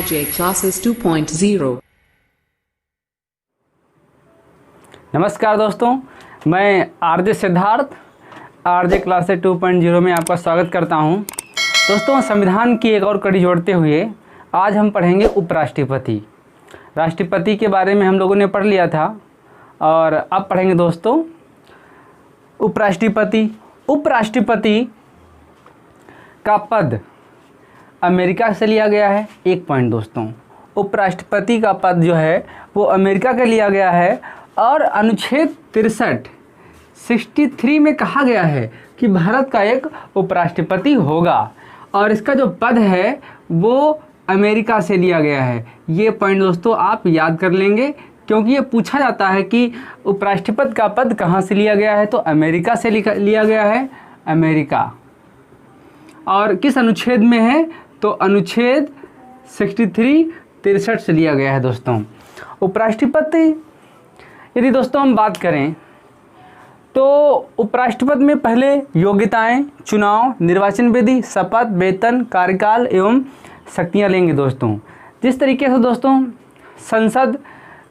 RJ Classes 2.0। नमस्कार दोस्तों, मैं आरजे सिद्धार्थ आरजे क्लासेस 2.0 में आपका स्वागत करता हूं। दोस्तों, संविधान की एक और कड़ी जोड़ते हुए आज हम पढ़ेंगे उपराष्ट्रपति। राष्ट्रपति के बारे में हम लोगों ने पढ़ लिया था और अब पढ़ेंगे दोस्तों उपराष्ट्रपति। उपराष्ट्रपति का पद अमेरिका से लिया गया है। एक पॉइंट दोस्तों, उपराष्ट्रपति का पद जो है वो अमेरिका का लिया गया है और अनुच्छेद 63 में कहा गया है कि भारत का एक उपराष्ट्रपति होगा और इसका जो पद है वो अमेरिका से लिया गया है। ये पॉइंट दोस्तों आप याद कर लेंगे, क्योंकि ये पूछा जाता है कि उपराष्ट्रपति का पद कहाँ से लिया गया है, तो अमेरिका से लिया गया है, अमेरिका। और किस अनुच्छेद में है, तो अनुच्छेद 63 से लिया गया है दोस्तों। उपराष्ट्रपति यदि दोस्तों हम बात करें तो उपराष्ट्रपति में पहले योग्यताएं, चुनाव, निर्वाचन विधि, शपथ, वेतन, कार्यकाल एवं शक्तियां लेंगे दोस्तों। जिस तरीके से दोस्तों संसद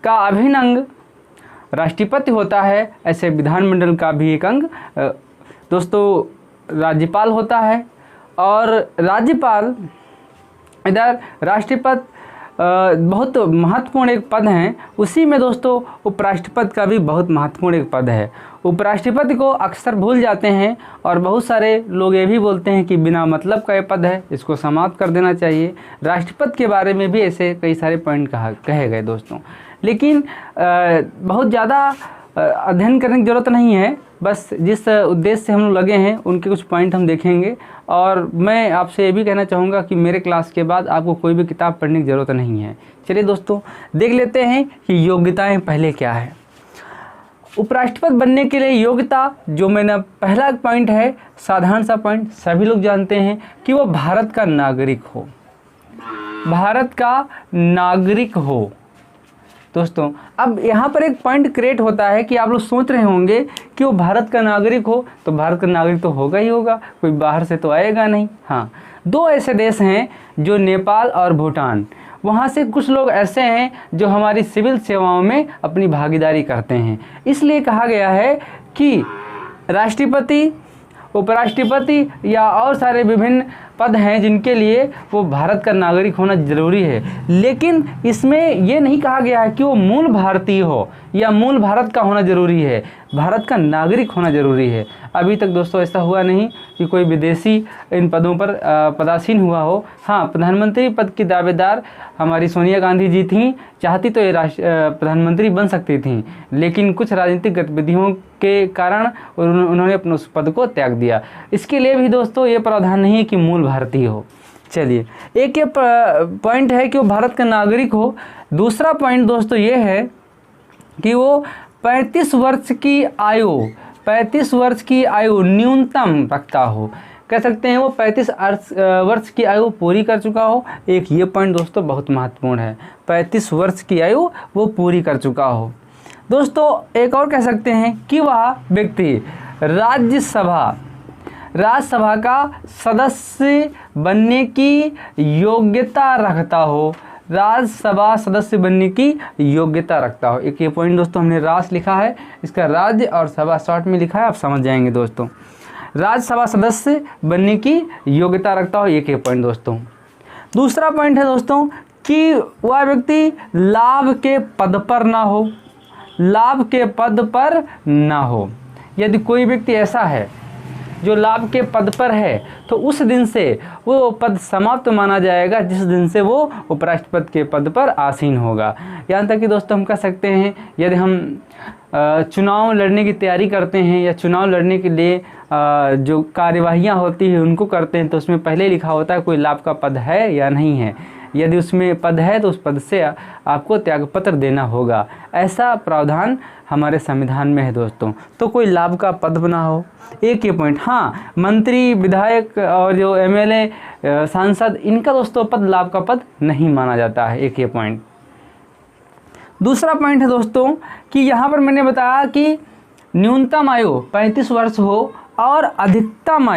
का अभिन्न अंग राष्ट्रपति होता है, ऐसे विधानमंडल का भी एक अंग दोस्तों राज्यपाल होता है। और राज्यपाल इधर राष्ट्रपति बहुत महत्वपूर्ण एक पद है, उसी में दोस्तों उपराष्ट्रपति का भी बहुत महत्वपूर्ण एक पद है। उपराष्ट्रपति को अक्सर भूल जाते हैं और बहुत सारे लोग ये भी बोलते हैं कि बिना मतलब का ये पद है, इसको समाप्त कर देना चाहिए। राष्ट्रपति के बारे में भी ऐसे कई सारे पॉइंट कहे गए दोस्तों, लेकिन बहुत ज़्यादा अध्ययन करने की ज़रूरत नहीं है। बस जिस उद्देश्य से हम लोग लगे हैं उनके कुछ पॉइंट हम देखेंगे। और मैं आपसे ये भी कहना चाहूँगा कि मेरे क्लास के बाद आपको कोई भी किताब पढ़ने की ज़रूरत नहीं है। चलिए दोस्तों देख लेते हैं कि योग्यताएं पहले क्या है। उपराष्ट्रपति बनने के लिए योग्यता, जो मैंने पहला पॉइंट है, साधारण सा पॉइंट, सभी लोग जानते हैं कि वो भारत का नागरिक हो। भारत का नागरिक हो दोस्तों। अब यहाँ पर एक पॉइंट क्रिएट होता है कि आप लोग सोच रहे होंगे कि वो भारत का नागरिक हो, तो भारत का नागरिक तो होगा ही होगा, कोई बाहर से तो आएगा नहीं। हाँ, दो ऐसे देश हैं जो नेपाल और भूटान, वहाँ से कुछ लोग ऐसे हैं जो हमारी सिविल सेवाओं में अपनी भागीदारी करते हैं। इसलिए कहा गया है कि राष्ट्रपति, उपराष्ट्रपति या और सारे विभिन्न पद हैं जिनके लिए वो भारत का नागरिक होना ज़रूरी है। लेकिन इसमें ये नहीं कहा गया है कि वो मूल भारतीय हो या मूल भारत का होना ज़रूरी है, भारत का नागरिक होना ज़रूरी है। अभी तक दोस्तों ऐसा हुआ नहीं कि कोई विदेशी इन पदों पर पदासीन हुआ हो। हाँ, प्रधानमंत्री पद की दावेदार हमारी सोनिया गांधी जी थीं, चाहती तो ये प्रधानमंत्री बन सकती थीं, लेकिन कुछ राजनीतिक गतिविधियों के कारण उन्होंने अपने उस पद को त्याग दिया। इसके लिए भी दोस्तों ये प्रावधान नहीं है कि मूल भारतीय हो। चलिए, एक ये पॉइंट है कि वो भारत का नागरिक हो। दूसरा पॉइंट दोस्तों ये है कि वो 35 वर्ष की आयु न्यूनतम रखता हो। कह सकते हैं वो 35 वर्ष की आयु पूरी कर चुका हो। एक ये पॉइंट दोस्तों बहुत महत्वपूर्ण है, 35 वर्ष की आयु वो पूरी कर चुका हो। दोस्तों एक और कह सकते हैं कि वह व्यक्ति राज्यसभा का सदस्य बनने की योग्यता रखता हो। राज्यसभा सदस्य बनने की योग्यता रखता हो। एक ये पॉइंट दोस्तों हमने राज लिखा है, इसका राज्य और सभा शॉर्ट में लिखा है, आप समझ जाएंगे दोस्तों। राज्यसभा सदस्य बनने की योग्यता रखता हो, एक ये पॉइंट दोस्तों। दूसरा पॉइंट है दोस्तों कि वह व्यक्ति लाभ के पद पर ना हो, लाभ के पद पर ना हो। यदि कोई व्यक्ति ऐसा है जो लाभ के पद पर है तो उस दिन से वो पद समाप्त माना जाएगा जिस दिन से वो उपराष्ट्रपति के पद पर आसीन होगा। यहाँ तक कि दोस्तों हम कह सकते हैं यदि हम चुनाव लड़ने की तैयारी करते हैं या चुनाव लड़ने के लिए जो कार्यवाहियाँ होती हैं उनको करते हैं, तो उसमें पहले लिखा होता है कोई लाभ का पद है या नहीं है। यदि उसमें पद है तो उस पद से आपको त्यागपत्र देना होगा। ऐसा प्रावधान हमारे संविधान में है दोस्तों। तो कोई लाभ का पद बना हो, एक ये पॉइंट। हाँ, मंत्री, विधायक और जो एमएलए, सांसद, इनका दोस्तों पद लाभ का पद नहीं माना जाता है, एक ये पॉइंट। दूसरा पॉइंट है दोस्तों कि यहाँ पर मैंने बताया कि न्यूनतम आयु 35 वर्ष हो और अधिकतम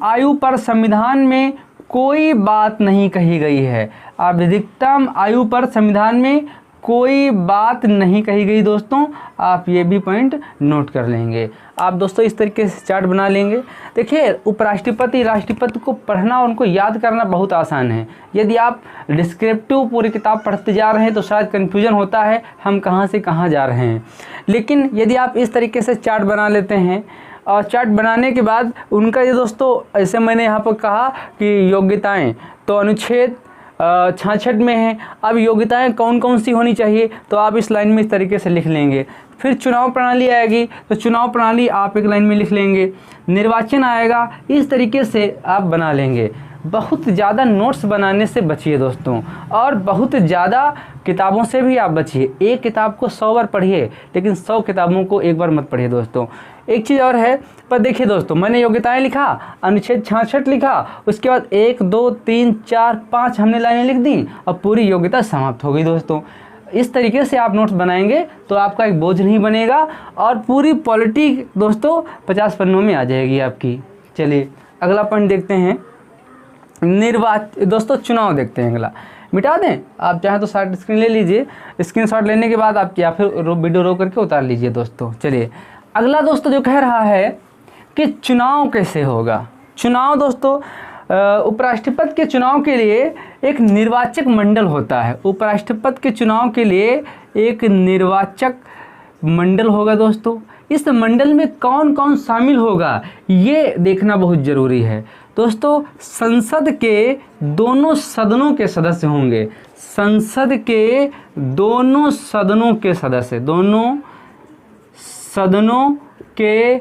आयु पर संविधान में कोई बात नहीं कही गई है। अधिकतम आयु पर संविधान में कोई बात नहीं कही गई दोस्तों, आप ये भी पॉइंट नोट कर लेंगे। आप दोस्तों इस तरीके से चार्ट बना लेंगे। देखिए उपराष्ट्रपति राष्ट्रपति को पढ़ना और उनको याद करना बहुत आसान है। यदि आप डिस्क्रिप्टिव पूरी किताब पढ़ते जा रहे हैं तो शायद कन्फ्यूजन होता है हम कहाँ से कहाँ जा रहे हैं, लेकिन यदि आप इस तरीके से चार्ट बना लेते हैं और चार्ट बनाने के बाद उनका ये दोस्तों, ऐसे मैंने यहाँ पर कहा कि योग्यताएं तो अनुच्छेद 66 में है। अब योग्यताएं कौन कौन सी होनी चाहिए तो आप इस लाइन में इस तरीके से लिख लेंगे। फिर चुनाव प्रणाली आएगी तो चुनाव प्रणाली आप एक लाइन में लिख लेंगे। निर्वाचन आएगा, इस तरीके से आप बना लेंगे। बहुत ज़्यादा नोट्स बनाने से बचिए दोस्तों, और बहुत ज़्यादा किताबों से भी आप बचिए। एक किताब को 100 बार पढ़िए लेकिन 100 किताबों को एक बार मत पढ़िए दोस्तों। एक चीज़ और है, पर देखिए दोस्तों, मैंने योग्यताएं लिखा, अनुच्छेद 66 लिखा, उसके बाद 1 2 3 4 5 हमने लाइनें लिख दी और पूरी योग्यता समाप्त हो गई दोस्तों। इस तरीके से आप नोट्स बनाएंगे तो आपका एक बोझ नहीं बनेगा और पूरी पॉलिटी दोस्तों 50 पन्नों में आ जाएगी आपकी। चलिए अगला पॉइंट देखते हैं, दोस्तों चुनाव देखते हैं। अगला मिटा दें, आप चाहें तो शॉर्ट स्क्रीन ले लीजिए, स्क्रीनशॉट लेने के बाद आप या फिर वीडियो रोक करके उतार लीजिए दोस्तों। चलिए अगला दोस्तों जो कह रहा है कि चुनाव कैसे होगा। चुनाव दोस्तों उपराष्ट्रपति के चुनाव के लिए एक निर्वाचक मंडल होता है। उपराष्ट्रपति के चुनाव के लिए एक निर्वाचक मंडल होगा दोस्तों। इस मंडल में कौन कौन शामिल होगा ये देखना बहुत ज़रूरी है दोस्तों। संसद के दोनों सदनों के सदस्य होंगे। संसद के दोनों सदनों के सदस्य, दोनों सदनों के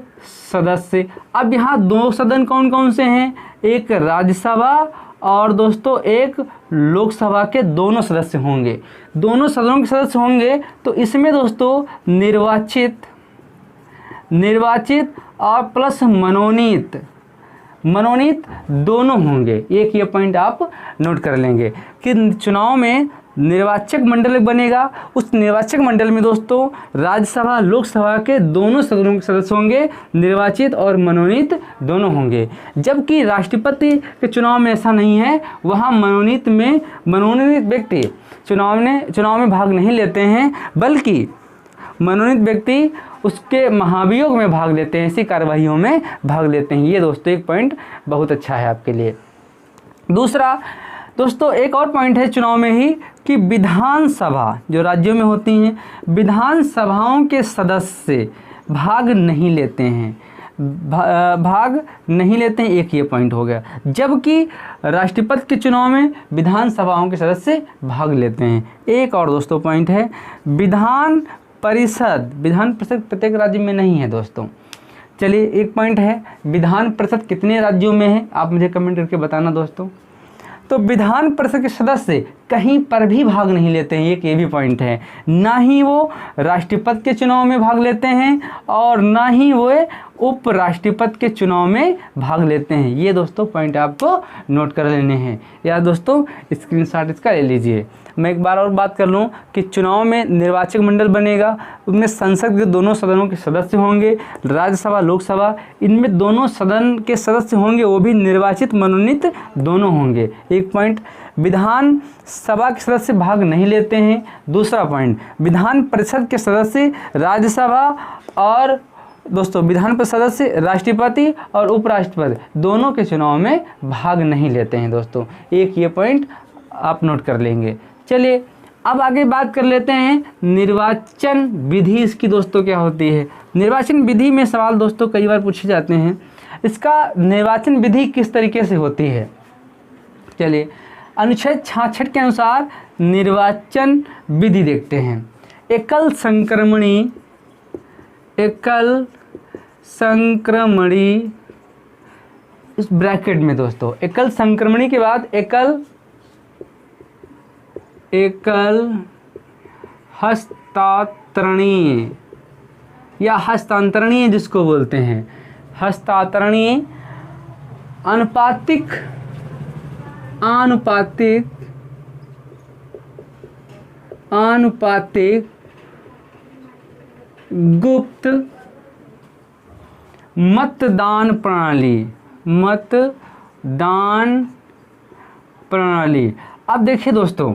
सदस्य। अब यहाँ दो सदन कौन कौन से हैं, एक राज्यसभा और दोस्तों एक लोकसभा के दोनों सदस्य होंगे। दोनों सदनों के सदस्य होंगे तो इसमें दोस्तों निर्वाचित और प्लस मनोनीत दोनों होंगे। एक ये पॉइंट आप नोट कर लेंगे कि चुनाव में निर्वाचक मंडल बनेगा। उस निर्वाचक मंडल में दोस्तों राज्यसभा लोकसभा के दोनों सदनों के सदस्य होंगे, निर्वाचित और मनोनीत दोनों होंगे। जबकि राष्ट्रपति के चुनाव में ऐसा नहीं है, वहाँ मनोनीत व्यक्ति चुनाव में भाग नहीं लेते हैं, बल्कि मनोनीत व्यक्ति उसके महाभियोग में भाग लेते हैं, ऐसी कार्यवाहियों में भाग लेते हैं। ये दोस्तों एक पॉइंट बहुत अच्छा है आपके लिए। दूसरा दोस्तों एक और पॉइंट है चुनाव में ही कि विधानसभा जो राज्यों में होती हैं, विधानसभाओं के सदस्य भाग नहीं लेते हैं, एक ये पॉइंट हो गया। जबकि राष्ट्रपति के चुनाव में विधानसभाओं के सदस्य भाग लेते हैं। एक और दोस्तों पॉइंट है, विधान परिषद प्रत्येक राज्य में नहीं है दोस्तों। चलिए एक पॉइंट है, विधान परिषद कितने राज्यों में है आप मुझे कमेंट करके बताना दोस्तों। तो विधान परिषद के सदस्य कहीं पर भी भाग नहीं लेते हैं, एक ये भी पॉइंट है। ना ही वो राष्ट्रपति के चुनाव में भाग लेते हैं और ना ही वो उपराष्ट्रपति के चुनाव में भाग लेते हैं। ये दोस्तों पॉइंट आपको नोट कर लेने हैं या दोस्तों स्क्रीनशॉट इसका ले लीजिए। मैं एक बार और बात कर लूँ कि चुनाव में निर्वाचक मंडल बनेगा, उसमें संसद के दोनों सदनों के सदस्य होंगे, राज्यसभा लोकसभा इनमें दोनों सदन के सदस्य होंगे, वो भी निर्वाचित मनोनीत दोनों होंगे। एक पॉइंट, विधान सभा के सदस्य भाग नहीं लेते हैं। दूसरा पॉइंट, विधान परिषद के सदस्य राज्यसभा और दोस्तों विधान परिषद सदस्य राष्ट्रपति और उपराष्ट्रपति दोनों के चुनाव में भाग नहीं लेते हैं दोस्तों। एक ये पॉइंट आप नोट कर लेंगे। चलिए अब आगे बात कर लेते हैं निर्वाचन विधि इसकी दोस्तों क्या होती है। निर्वाचन विधि में सवाल दोस्तों कई बार पूछे जाते हैं, इसका निर्वाचन विधि किस तरीके से होती है। चलिए अनुच्छेद 66 के अनुसार निर्वाचन विधि देखते हैं। एकल संक्रमणी इस ब्रैकेट में दोस्तों, एकल संक्रमणी के बाद एकल हस्तांतरणीय या हस्तांतरणीय जिसको बोलते हैं, हस्तांतरणीय आनुपातिक गुप्त मतदान प्रणाली। अब देखिए दोस्तों,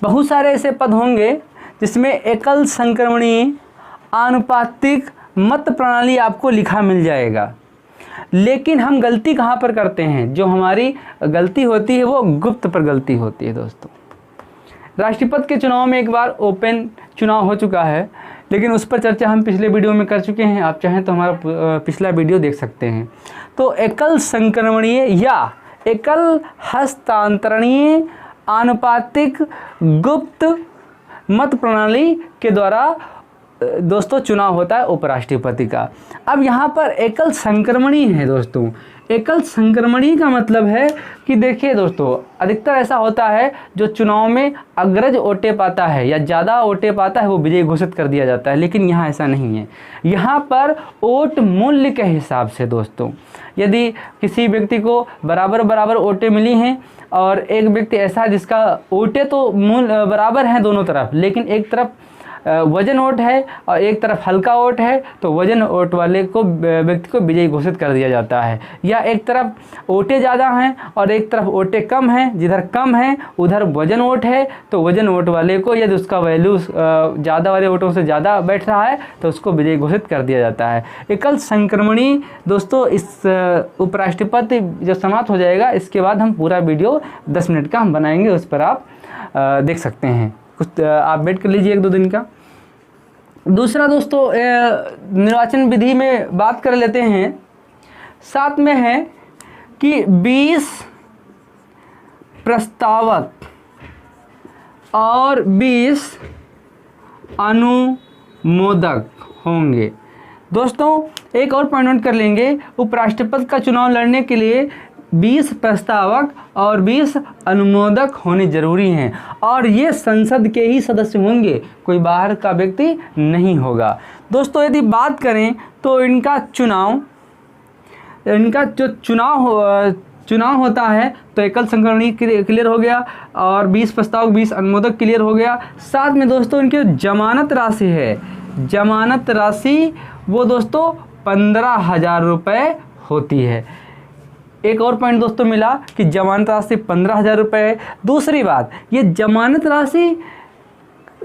बहुत सारे ऐसे पद होंगे जिसमें एकल संक्रमणीय आनुपातिक मत प्रणाली आपको लिखा मिल जाएगा, लेकिन हम गलती कहाँ पर करते हैं? जो हमारी गलती होती है वो गुप्त पर गलती होती है दोस्तों। राष्ट्रपति के चुनाव में एक बार ओपन चुनाव हो चुका है, लेकिन उस पर चर्चा हम पिछले वीडियो में कर चुके हैं, आप चाहें तो हमारा पिछला वीडियो देख सकते हैं। तो एकल संक्रमणीय या एकल हस्तांतरणीय आनुपातिक गुप्त मत प्रणाली के द्वारा दोस्तों चुनाव होता है उपराष्ट्रपति का। अब यहाँ पर एकल संक्रमणीय है दोस्तों। एकल संक्रमणीय का मतलब है कि देखिए दोस्तों, अधिकतर ऐसा होता है जो चुनाव में अग्रज वोटें पाता है या ज़्यादा वोटें पाता है वो विजयी घोषित कर दिया जाता है, लेकिन यहाँ ऐसा नहीं है। यहाँ पर वोट मूल्य के हिसाब से दोस्तों, यदि किसी व्यक्ति को बराबर बराबर वोटें मिली हैं और एक व्यक्ति ऐसा है जिसका वोटें तो मूल्य बराबर हैं दोनों तरफ, लेकिन एक तरफ वजन वोट है और एक तरफ हल्का वोट है, तो वजन वोट वाले को व्यक्ति को विजयी घोषित कर दिया जाता है। या एक तरफ वोटें ज़्यादा हैं और एक तरफ वोटें कम हैं, जिधर कम है उधर वजन वोट है, तो वजन वोट वाले को यदि उसका वैल्यू ज़्यादा वाले वोटों से ज़्यादा बैठ रहा है तो उसको विजयी घोषित कर दिया जाता है। एकल संक्रमणीय दोस्तों, इस उपराष्ट्रपति जब समाप्त हो जाएगा इसके बाद हम पूरा वीडियो 10 मिनट का हम बनाएंगे, उस पर आप देख सकते हैं। कुछ आप वेट कर लीजिए 1-2 दिन का। दूसरा दोस्तों, निर्वाचन विधि में बात कर लेते हैं। साथ में है कि 20 प्रस्तावक और 20 अनुमोदक होंगे। दोस्तों एक और पॉइंट नोट कर लेंगे, उपराष्ट्रपति का चुनाव लड़ने के लिए 20 प्रस्तावक और 20 अनुमोदक होने जरूरी हैं, और ये संसद के ही सदस्य होंगे, कोई बाहर का व्यक्ति नहीं होगा। दोस्तों यदि बात करें तो इनका जो चुनाव होता है तो एकल संक्रमणीय क्लियर हो गया और 20 प्रस्तावक 20 अनुमोदक क्लियर हो गया। साथ में दोस्तों इनकी जमानत राशि है, जमानत राशि वो दोस्तों 15,000 रुपये होती है। एक और पॉइंट दोस्तों मिला कि जमानत राशि 15,000 रुपये है। दूसरी बात, ये जमानत राशि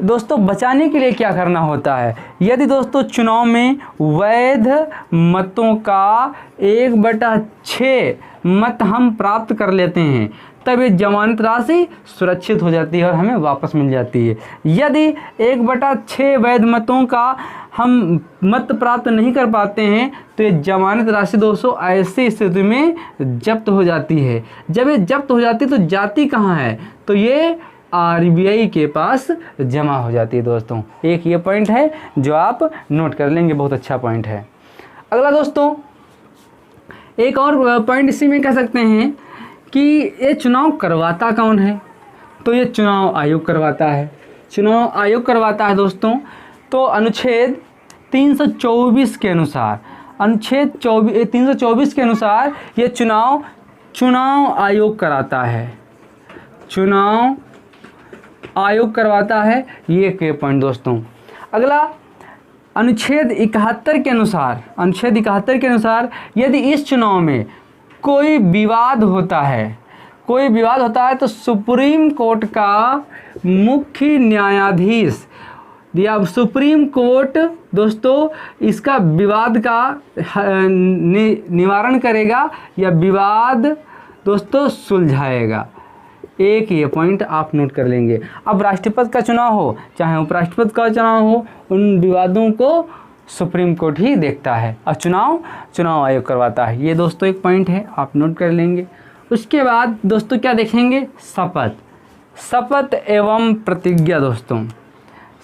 दोस्तों बचाने के लिए क्या करना होता है? यदि दोस्तों चुनाव में वैध मतों का 1/6 मत हम प्राप्त कर लेते हैं तब ये जमानत राशि सुरक्षित हो जाती है और हमें वापस मिल जाती है। यदि 1/6 वैध मतों का हम मत प्राप्त नहीं कर पाते हैं तो ये जमानत राशि दोस्तों ऐसी स्थिति में जब्त हो जाती है। जब ये जब्त हो जाती है तो जाती कहाँ है? तो ये RBI के पास जमा हो जाती है दोस्तों। एक ये पॉइंट है जो आप नोट कर लेंगे, बहुत अच्छा पॉइंट है। अगला दोस्तों, एक और पॉइंट इसी में कह सकते हैं कि ये चुनाव करवाता कौन है? तो ये चुनाव आयोग करवाता है। चुनाव आयोग करवाता है दोस्तों। तो अनुच्छेद 324 के अनुसार, अनुच्छेद 324 के अनुसार ये चुनाव आयोग कराता है, चुनाव आयोग करवाता है। ये के पॉइंट दोस्तों। अगला अनुच्छेद 71 के अनुसार, अनुच्छेद 71 के अनुसार यदि इस चुनाव में कोई विवाद होता है, कोई विवाद होता है तो सुप्रीम कोर्ट का मुख्य न्यायाधीश या सुप्रीम कोर्ट दोस्तों इसका विवाद का निवारण करेगा या विवाद दोस्तों सुलझाएगा। एक ये पॉइंट आप नोट कर लेंगे। अब राष्ट्रपति का चुनाव हो चाहे उपराष्ट्रपति का चुनाव हो, उन विवादों को सुप्रीम कोर्ट ही देखता है और चुनाव आयोग करवाता है। ये दोस्तों एक पॉइंट है, आप नोट कर लेंगे। उसके बाद दोस्तों क्या देखेंगे? शपथ एवं प्रतिज्ञा। दोस्तों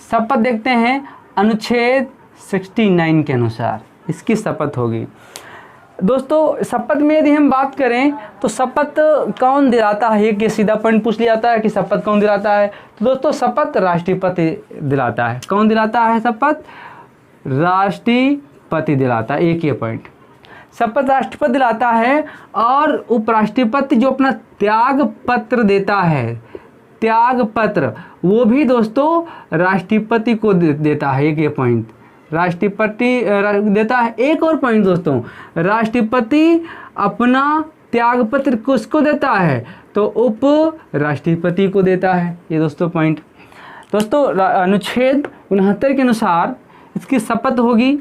शपथ देखते हैं अनुच्छेद 69 के अनुसार इसकी शपथ होगी। दोस्तों शपथ में यदि हम बात करें तो शपथ कौन दिलाता है? ये सीधा पॉइंट पूछ लिया जाता है कि शपथ कौन दिलाता है। तो दोस्तों शपथ राष्ट्रपति दिलाता है। कौन दिलाता है शपथ? राष्ट्रपति दिलाता है। एक ये पॉइंट, शपथ राष्ट्रपति दिलाता है और उपराष्ट्रपति जो अपना त्याग पत्र देता है, त्याग पत्र वो भी दोस्तों राष्ट्रपति को देता है। एक ये पॉइंट राष्ट्रपति देता है। एक और पॉइंट दोस्तों, राष्ट्रपति अपना त्यागपत्र किसको देता है? तो उप राष्ट्रपति को देता है। ये दोस्तों पॉइंट। दोस्तों अनुच्छेद 69 के अनुसार इसकी शपथ होगी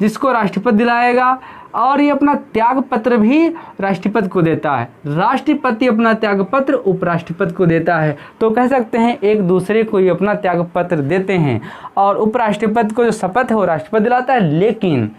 जिसको राष्ट्रपति दिलाएगा, और ये अपना त्याग पत्र भी राष्ट्रपति को देता है। राष्ट्रपति अपना त्याग पत्र उपराष्ट्रपति को देता है। तो कह सकते हैं एक दूसरे को ही अपना त्याग पत्र देते हैं, और उपराष्ट्रपति को जो शपथ है वो राष्ट्रपति दिलाता है। लेकिन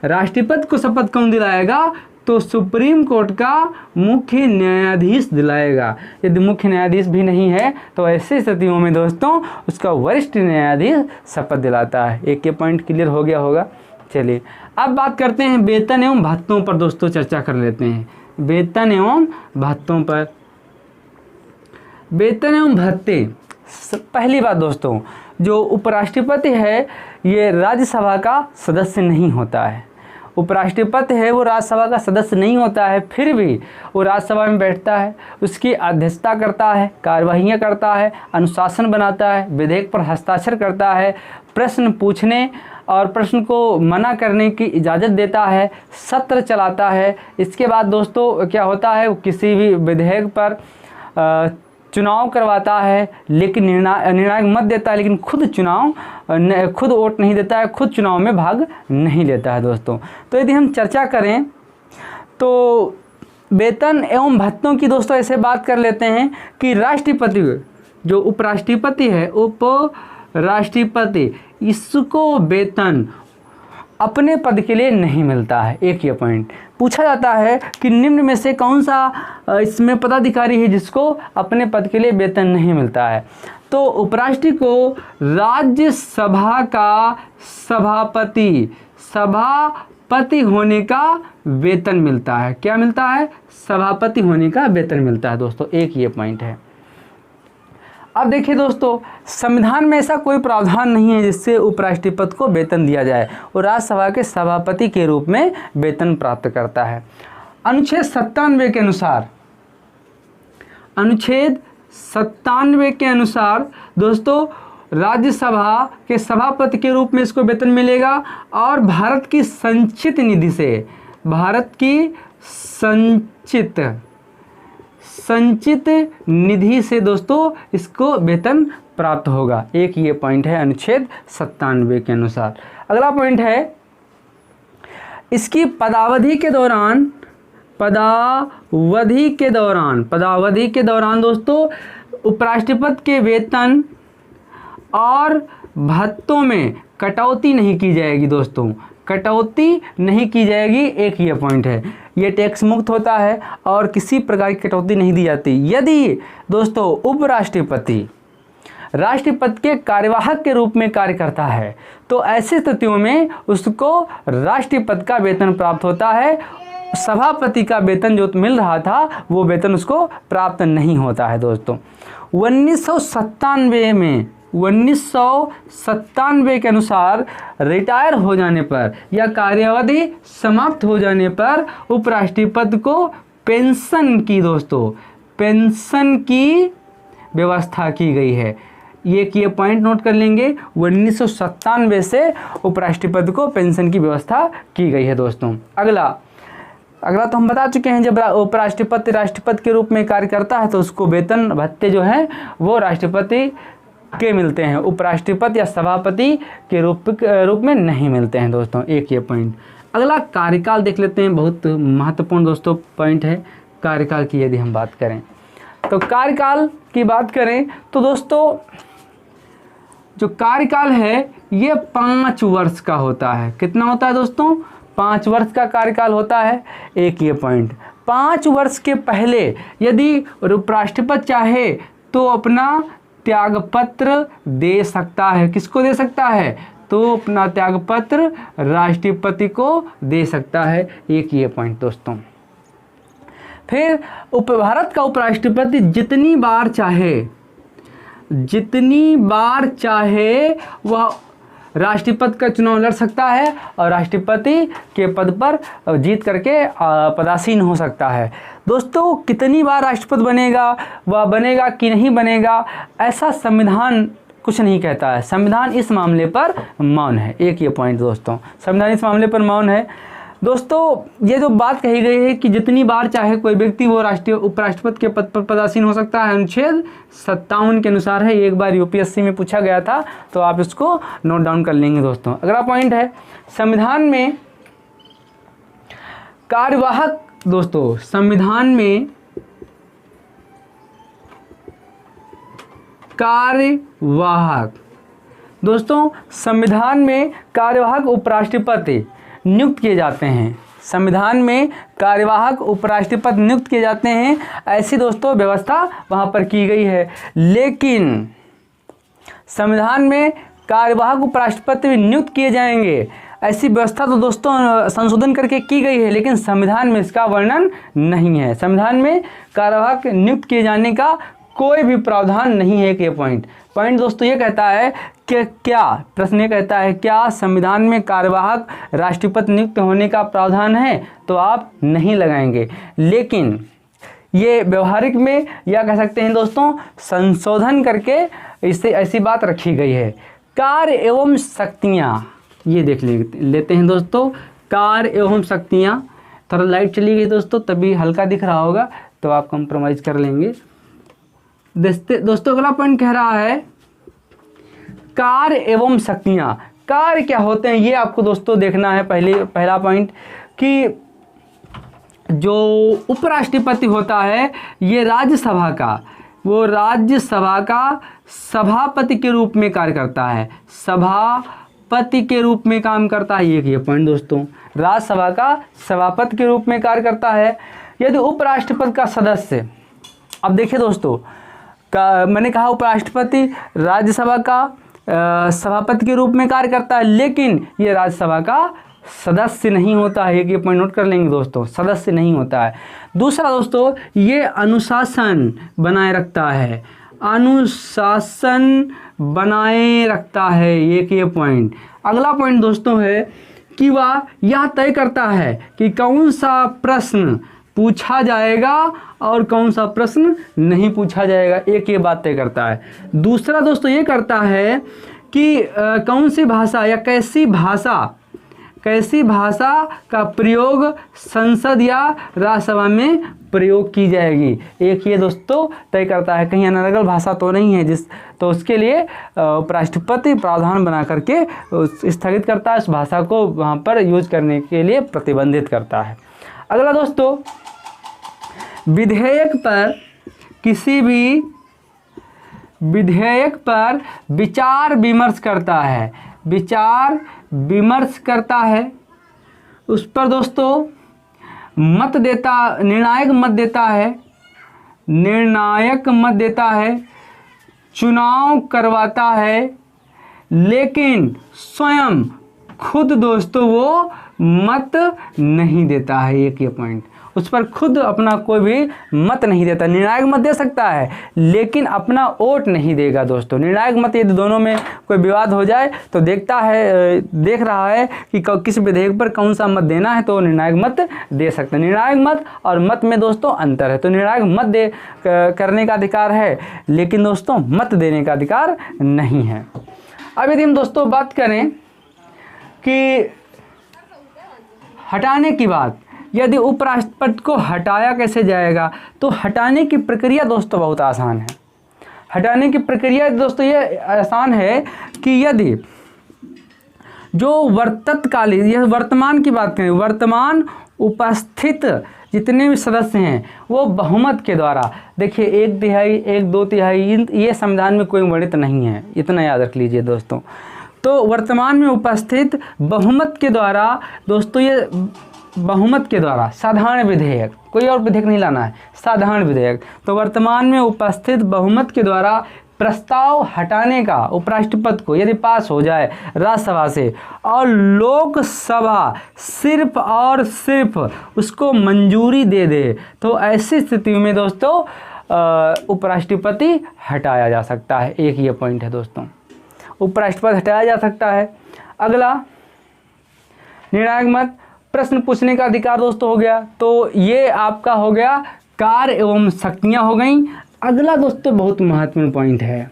राष्ट्रपति को शपथ कौन दिलाएगा? तो सुप्रीम कोर्ट का मुख्य न्यायाधीश दिलाएगा। यदि मुख्य न्यायाधीश भी नहीं है तो ऐसे स्थितियों में दोस्तों उसका वरिष्ठ न्यायाधीश शपथ दिलाता है। एक ये पॉइंट क्लियर हो गया होगा। चलिए अब बात करते हैं वेतन एवं भत्तों पर। दोस्तों चर्चा कर लेते हैं वेतन एवं भत्तों पर। वेतन एवं भत्ते, पहली बात दोस्तों, जो उपराष्ट्रपति है ये राज्यसभा का सदस्य नहीं होता है। उपराष्ट्रपति है वो राज्यसभा का सदस्य नहीं होता है, फिर भी वो राज्यसभा में बैठता है, उसकी अध्यक्षता करता है, कार्यवाहियाँ करता है, अनुशासन बनाता है, विधेयक पर हस्ताक्षर करता है, प्रश्न पूछने और प्रश्न को मना करने की इजाज़त देता है, सत्र चलाता है। इसके बाद दोस्तों क्या होता है, वो किसी भी विधेयक पर चुनाव करवाता है, लेकिन निर्णायक मत देता है, लेकिन खुद वोट नहीं देता है, खुद चुनाव में भाग नहीं लेता है दोस्तों। तो यदि हम चर्चा करें तो वेतन एवं भत्तों की दोस्तों ऐसे बात कर लेते हैं कि राष्ट्रपति जो उपराष्ट्रपति है, उपराष्ट्रपति, इसको वेतन अपने पद के लिए नहीं मिलता है। एक ये पॉइंट पूछा जाता है कि निम्न में से कौन सा इसमें पदाधिकारी है जिसको अपने पद के लिए वेतन नहीं मिलता है? तो उपराष्ट्रपति को राज्यसभा का सभापति होने का वेतन मिलता है। क्या मिलता है? सभापति होने का वेतन मिलता है दोस्तों। एक ये पॉइंट है। अब देखिए दोस्तों, संविधान में ऐसा कोई प्रावधान नहीं है जिससे उपराष्ट्रपति को वेतन दिया जाए, और राज्यसभा के सभापति के रूप में वेतन प्राप्त करता है। अनुच्छेद 97 के अनुसार दोस्तों राज्यसभा के सभापति के रूप में इसको वेतन मिलेगा, और भारत की संचित निधि से दोस्तों इसको वेतन प्राप्त होगा। एक ये पॉइंट है अनुच्छेद 97 के अनुसार। अगला पॉइंट है इसकी पदावधि के दौरान दोस्तों उपराष्ट्रपति के वेतन और भत्तों में कटौती नहीं की जाएगी दोस्तों, कटौती नहीं की जाएगी। एक ये पॉइंट है, ये टैक्स मुक्त होता है और किसी प्रकार की कटौती नहीं दी जाती। यदि दोस्तों उपराष्ट्रपति राष्ट्रपति के कार्यवाहक के रूप में कार्य करता है तो ऐसी स्थितियों में उसको राष्ट्रपति का वेतन प्राप्त होता है, सभापति का वेतन जो मिल रहा था वो वेतन उसको प्राप्त नहीं होता है दोस्तों। 1997 के अनुसार रिटायर हो जाने पर या कार्यावधि समाप्त हो जाने पर उपराष्ट्रपति को पेंशन की व्यवस्था की गई है। ये पॉइंट नोट कर लेंगे, 1997 से उपराष्ट्रपति को पेंशन की व्यवस्था की गई है दोस्तों। अगला तो हम बता चुके हैं, जब उपराष्ट्रपति राष्ट्रपति के रूप में कार्य करता है तो उसको वेतन भत्ते जो हैं वो राष्ट्रपति के मिलते हैं, उपराष्ट्रपति या सभापति के रूप में नहीं मिलते हैं दोस्तों। एक ये पॉइंट। अगला कार्यकाल देख लेते हैं, बहुत महत्वपूर्ण दोस्तों पॉइंट है कार्यकाल की। यदि हम बात करें तो कार्यकाल की बात करें तो दोस्तों जो कार्यकाल है ये 5 वर्ष का होता है। कितना होता है दोस्तों? 5 वर्ष का कार्यकाल होता है। एक ये पॉइंट, 5 वर्ष के पहले यदि उपराष्ट्रपति चाहे तो अपना त्यागपत्र दे सकता है। किसको दे सकता है? तो अपना त्यागपत्र राष्ट्रपति को दे सकता है। एक ये पॉइंट दोस्तों। फिर भारत का उपराष्ट्रपति जितनी बार चाहे वह राष्ट्रपति का चुनाव लड़ सकता है और राष्ट्रपति के पद पर जीत करके पदासीन हो सकता है। दोस्तों कितनी बार राष्ट्रपति बनेगा, वह बनेगा कि नहीं बनेगा, ऐसा संविधान कुछ नहीं कहता है। संविधान इस मामले पर मौन है। एक ये पॉइंट दोस्तों, संविधान इस मामले पर मौन है। दोस्तों ये जो बात कही गई है कि जितनी बार चाहे कोई व्यक्ति वो राष्ट्रीय उपराष्ट्रपति के पद पर पदासीन हो सकता है, अनुच्छेद 57 के अनुसार है। एक बार यूपीएससी में पूछा गया था, तो आप इसको नोट डाउन कर लेंगे दोस्तों। अगला पॉइंट है संविधान में कार्यवाहक। दोस्तों संविधान में कार्यवाहक, दोस्तों संविधान में कार्यवाहक उपराष्ट्रपति नियुक्त किए जाते हैं। संविधान में कार्यवाहक उपराष्ट्रपति नियुक्त किए जाते हैं, ऐसी दोस्तों व्यवस्था वहाँ पर की गई है। लेकिन संविधान में कार्यवाहक उपराष्ट्रपति नियुक्त किए जाएंगे, ऐसी व्यवस्था तो दोस्तों संशोधन करके की गई है, लेकिन संविधान में इसका वर्णन नहीं है। संविधान में कार्यवाहक नियुक्त किए जाने का कोई भी प्रावधान नहीं है। कि पॉइंट दोस्तों ये कहता है कि क्या, प्रश्न ये कहता है क्या संविधान में कार्यवाहक राष्ट्रपति नियुक्त होने का प्रावधान है, तो आप नहीं लगाएंगे। लेकिन ये व्यवहारिक में या कह सकते हैं दोस्तों संशोधन करके इससे ऐसी बात रखी गई है। कार्य एवं शक्तियाँ, ये देख लेते हैं दोस्तों। कार्य एवं शक्तियाँ, थोड़ा लाइट चली गई दोस्तों तभी हल्का दिख रहा होगा, तो आप कंप्रोमाइज़ कर लेंगे। दोस्तों अगला पॉइंट कह रहा है कार्य एवं शक्तियाँ। कार्य क्या होते हैं ये आपको दोस्तों देखना है। पहला पॉइंट कि जो उपराष्ट्रपति होता है ये राज्यसभा का सभापति के रूप में कार्य करता है। सभापति के रूप में काम करता है। ये पॉइंट दोस्तों, राज्यसभा का सभापति के रूप में कार्य करता है। यदि उपराष्ट्रपति का सदस्य, अब देखिए दोस्तों मैंने कहा उपराष्ट्रपति राज्यसभा का सभापति के रूप में कार्य करता है, लेकिन ये राज्यसभा का सदस्य नहीं होता है। ये पॉइंट नोट कर लेंगे दोस्तों, सदस्य नहीं होता है। दूसरा दोस्तों ये अनुशासन बनाए रखता है। अनुशासन बनाए रखता है, ये पॉइंट। अगला पॉइंट दोस्तों है कि वह यह तय करता है कि कौन सा प्रश्न पूछा जाएगा और कौन सा प्रश्न नहीं पूछा जाएगा, एक ये बात तय करता है। दूसरा दोस्तों ये करता है कि कौन सी भाषा या कैसी भाषा का प्रयोग संसद या राज्यसभा में प्रयोग की जाएगी, एक ये दोस्तों तय करता है। कहीं अनर्गल भाषा तो नहीं है तो उसके लिए उपराष्ट्रपति प्रावधान बना करके स्थगित करता है, उस भाषा को वहाँ पर यूज करने के लिए प्रतिबंधित करता है। अगला दोस्तों विधेयक पर विचार विमर्श करता है। उस पर दोस्तों निर्णायक मत देता है, चुनाव करवाता है, लेकिन स्वयं खुद दोस्तों वो मत नहीं देता है। एक ये पॉइंट, उस पर खुद अपना कोई भी मत नहीं देता। निर्णायक मत दे सकता है लेकिन अपना वोट नहीं देगा दोस्तों। निर्णायक मत यदि दोनों में कोई विवाद हो जाए तो देख रहा है कि किस विधेयक पर कौन सा मत देना है, तो निर्णायक मत दे सकते हैं। निर्णायक मत और मत में दोस्तों अंतर है। तो निर्णायक मत करने का अधिकार है, लेकिन दोस्तों मत देने का अधिकार नहीं है। अब यदि हम दोस्तों बात करें कि हटाने की बात, यदि उपराष्ट्रपति को हटाया कैसे जाएगा, तो हटाने की प्रक्रिया दोस्तों बहुत आसान है। हटाने की प्रक्रिया दोस्तों ये आसान है कि यदि जो वर्तमान की बात करें, वर्तमान उपस्थित जितने भी सदस्य हैं वो बहुमत के द्वारा, देखिए 1/3 1/2 ये संविधान में कोई वर्णित नहीं है, इतना याद रख लीजिए दोस्तों। तो वर्तमान में उपस्थित बहुमत के द्वारा दोस्तों, ये बहुमत के द्वारा साधारण विधेयक, कोई और विधेयक नहीं लाना है, साधारण विधेयक। तो वर्तमान में उपस्थित बहुमत के द्वारा प्रस्ताव हटाने का उपराष्ट्रपति को यदि पास हो जाए राज्यसभा से और लोकसभा सिर्फ और सिर्फ उसको मंजूरी दे दे, तो ऐसी स्थिति में दोस्तों उपराष्ट्रपति हटाया जा सकता है। एक ये पॉइंट है दोस्तों, उपराष्ट्रपति हटाया जा सकता है। अगला निर्णायक मत, प्रश्न पूछने का अधिकार दोस्तों हो गया, तो ये आपका हो गया कार्य एवं शक्तियाँ हो गई। अगला दोस्तों बहुत महत्वपूर्ण पॉइंट है।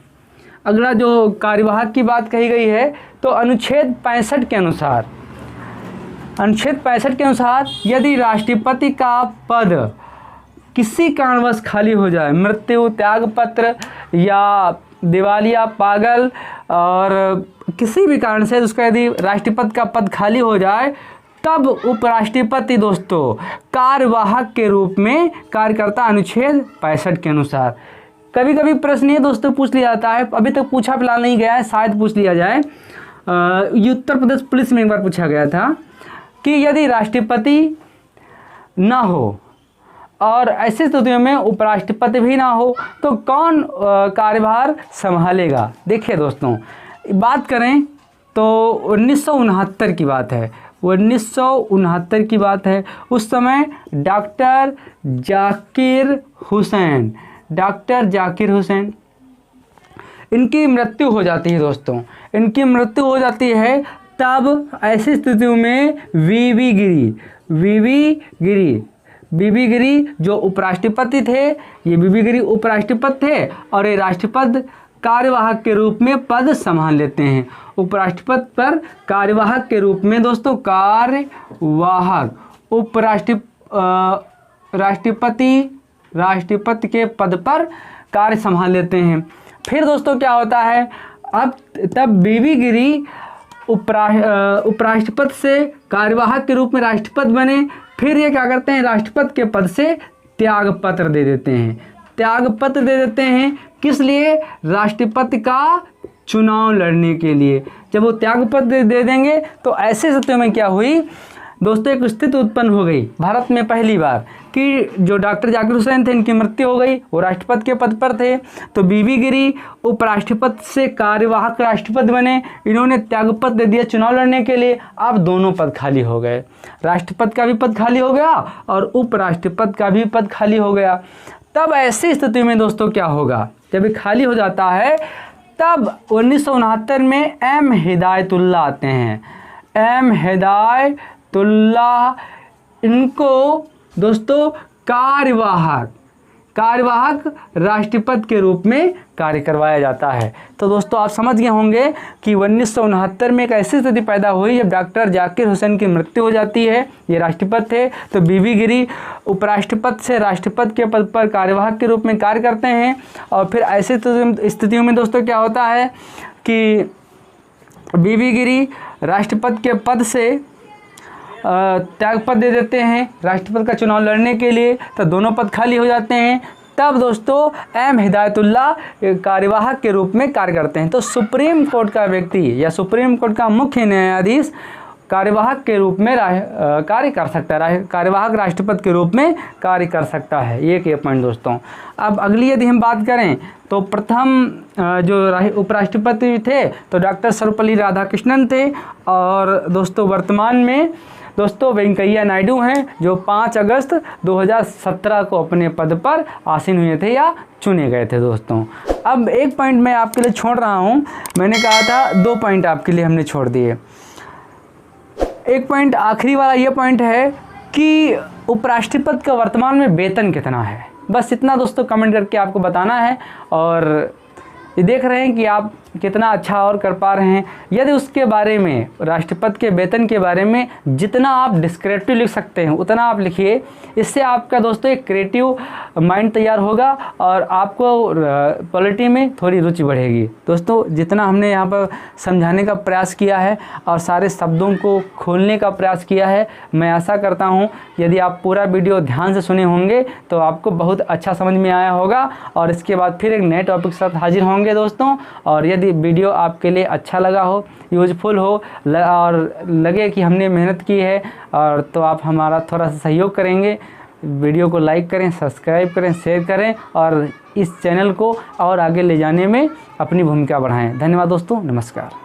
अगला जो कार्यवाहक की बात कही गई है, तो अनुच्छेद 65 के अनुसार अनुच्छेद 65 के अनुसार यदि राष्ट्रपति का पद किसी कारणवश खाली हो जाए, मृत्यु, त्यागपत्र या दिवालिया, पागल और किसी भी कारण से उसका यदि राष्ट्रपति का पद खाली हो जाए, तब उपराष्ट्रपति दोस्तों कार्यवाहक के रूप में कार्य करता अनुच्छेद 65 के अनुसार। कभी कभी प्रश्न ये दोस्तों पूछ लिया जाता है, अभी तक पूछा फिलहाल नहीं गया है, शायद पूछ लिया जाए। उत्तर प्रदेश पुलिस में एक बार पूछा गया था कि यदि राष्ट्रपति ना हो और ऐसी स्थितियों में उपराष्ट्रपति भी ना हो तो कौन कार्यभार संभालेगा। देखिए दोस्तों, बात करें तो 1969 की बात है, 1969 की बात है। उस समय डॉक्टर जाकिर हुसैन इनकी मृत्यु हो जाती है दोस्तों, इनकी मृत्यु हो जाती है। तब ऐसी स्थितियों में बीबी गिरी जो उपराष्ट्रपति थे, ये बीबी गिरी उपराष्ट्रपति थे और ये राष्ट्रपति कार्यवाहक के रूप में पद संभाल लेते हैं। उपराष्ट्रपति पर कार्यवाहक के रूप में दोस्तों कार्यवाहक राष्ट्रपति के पद पर कार्य संभाल लेते हैं। फिर दोस्तों क्या होता है, अब तब बीबी गिरी उपराष्ट्रपति से कार्यवाहक के रूप में राष्ट्रपति बने। फिर ये क्या करते हैं, राष्ट्रपति के पद से त्यागपत्र दे देते हैं। किस लिए? राष्ट्रपति का चुनाव लड़ने के लिए। जब वो त्यागपत्र दे देंगे तो ऐसे स्थिति में क्या हुई दोस्तों, एक स्थिति उत्पन्न हो गई भारत में पहली बार कि जो डॉक्टर जाकिर हुसैन थे इनकी मृत्यु हो गई, वो राष्ट्रपति के पद पर थे। तो बीबी गिरी उपराष्ट्रपति से कार्यवाहक राष्ट्रपति बने, इन्होंने त्यागपत्र दे दिया चुनाव लड़ने के लिए। अब दोनों पद खाली हो गए, राष्ट्रपति का भी पद खाली हो गया और उपराष्ट्रपति का भी पद खाली हो गया। तब ऐसी स्थिति में दोस्तों क्या होगा, जब ये खाली हो जाता है तब 1969 में एम हिदायतुल्लाह आते हैं। एम हिदायतुल्लाह इनको दोस्तों कार्यवाहक राष्ट्रपति के रूप में कार्य करवाया जाता है। तो दोस्तों आप समझ गए होंगे कि 1969 में एक ऐसी स्थिति पैदा हुई जब डॉक्टर जाकिर हुसैन की मृत्यु हो जाती है, ये राष्ट्रपति थे। तो बीबी गिरी उपराष्ट्रपति से राष्ट्रपति के पद पर कार्यवाहक के रूप में कार्य करते हैं। और फिर ऐसी स्थितियों में दोस्तों क्या होता है कि बीबी गिरी राष्ट्रपति के पद से त्यागपत्र दे देते हैं राष्ट्रपति का चुनाव लड़ने के लिए, तो दोनों पद खाली हो जाते हैं। तब दोस्तों एम हिदायतुल्लाह कार्यवाहक के रूप में कार्य करते हैं। तो सुप्रीम कोर्ट का व्यक्ति या सुप्रीम कोर्ट का मुख्य न्यायाधीश कार्यवाहक के रूप में कार्य कर सकता है, कार्यवाहक राष्ट्रपति के रूप में कार्य कर सकता है। ये पॉइंट दोस्तों। अब अगली यदि हम बात करें तो प्रथम जो उपराष्ट्रपति थे तो डॉक्टर सर्वपल्ली राधाकृष्णन थे। और दोस्तों वर्तमान में दोस्तों वेंकैया नायडू हैं जो 5 अगस्त 2017 को अपने पद पर आसीन हुए थे या चुने गए थे दोस्तों। अब एक पॉइंट मैं आपके लिए छोड़ रहा हूं, मैंने कहा था 2 पॉइंट आपके लिए हमने छोड़ दिए। एक पॉइंट आखिरी वाला ये पॉइंट है कि उपराष्ट्रपति का वर्तमान में वेतन कितना है, बस इतना दोस्तों कमेंट करके आपको बताना है। और ये देख रहे हैं कि आप कितना अच्छा और कर पा रहे हैं। यदि उसके बारे में राष्ट्रपति के वेतन के बारे में जितना आप डिस्क्रिप्टिव लिख सकते हैं उतना आप लिखिए, इससे आपका दोस्तों एक क्रिएटिव माइंड तैयार होगा और आपको पॉलिटी में थोड़ी रुचि बढ़ेगी। दोस्तों जितना हमने यहाँ पर समझाने का प्रयास किया है और सारे शब्दों को खोलने का प्रयास किया है, मैं आशा करता हूँ यदि आप पूरा वीडियो ध्यान से सुने होंगे तो आपको बहुत अच्छा समझ में आया होगा। और इसके बाद फिर एक नए टॉपिक के साथ हाजिर होंगे दोस्तों। और यदि वीडियो आपके लिए अच्छा लगा हो, यूजफुल हो और लगे कि हमने मेहनत की है और तो आप हमारा थोड़ा सा सहयोग करेंगे, वीडियो को लाइक करें, सब्सक्राइब करें, शेयर करें और इस चैनल को और आगे ले जाने में अपनी भूमिका बढ़ाएं। धन्यवाद दोस्तों, नमस्कार।